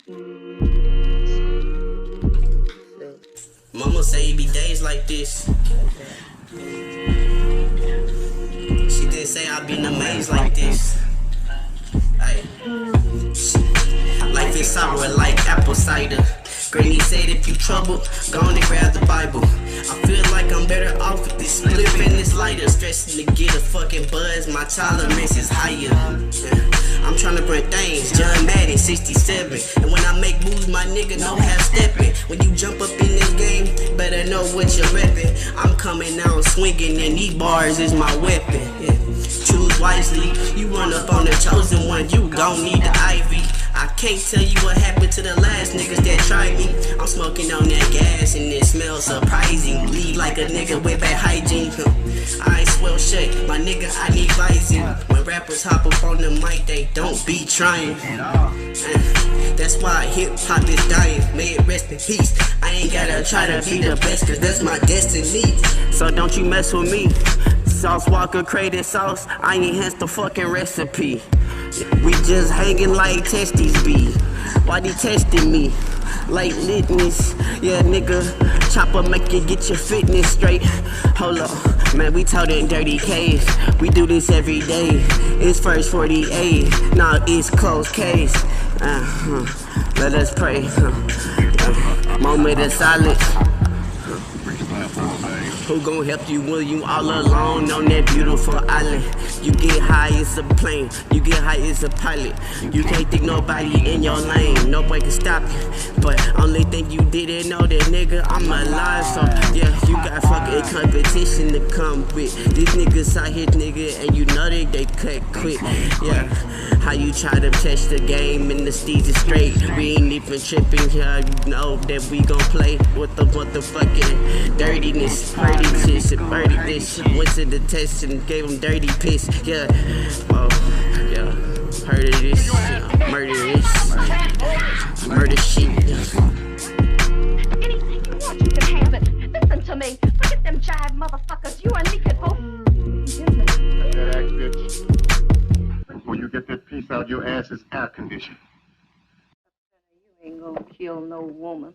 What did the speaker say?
Mama say it be days like this. She didn't say I'd be in a maze like this. Ay. Life is sour like apple cider. Granny said if you troubled, go on and grab the Bible. I feel like I'm better off with this spliff and this lighter. Stressing to get a fucking buzz, my tolerance is higher. I'm tryna bring things, John Madden, 67. And when I make moves, my nigga know half stepping. When you jump up in this game, better know what you're repping. I'm coming out swinging and these bars is my weapon. Choose wisely, you run up on the chosen one, you gon' need the ivy. I can't tell you what happened to the last niggas that tried me. I'm smoking on that gas and it smells surprising. Leave like a nigga with bad hygiene. I swell shit, my nigga, I need visine. When rappers hop up on the mic, they don't be trying. That's why hip hop is dying. May it rest in peace. I ain't gotta try to be the best, cause that's my destiny. So don't you mess with me. Sauce Walker created sauce, I enhanced the fucking recipe. We just hanging like testes be. Why they testing me? Like litness. Yeah, nigga. Chopper make you get your fitness straight. Hold up, man, we toting dirty case. We do this every day. It's first 48. Nah, it's closed case. Let us pray. Moment of silence. Who gon' help you when you all alone on that beautiful island? You get high as a plane, you get high as a pilot. You can't think nobody in your lane, nobody can stop you. But only thing you didn't know that nigga, I'm alive. So yeah, you got fucking competition to come with. These niggas out here, nigga, and you know that they cut quick. Yeah, how you try to test the game and the steez is straight. We ain't even tripping here, you know that we gon' play with the motherfucking dirtiness. Dirty shit, birdie this. Went to the test and gave him dirty piss. Yeah, oh, yeah. Heard of this, murder this, murder shit. Anything you want, you can have it. Listen to me. Forget them jive motherfuckers. You and me can both. Let that act, bitch. Before you get that piece out, your ass is air conditioned. You ain't gonna kill no woman.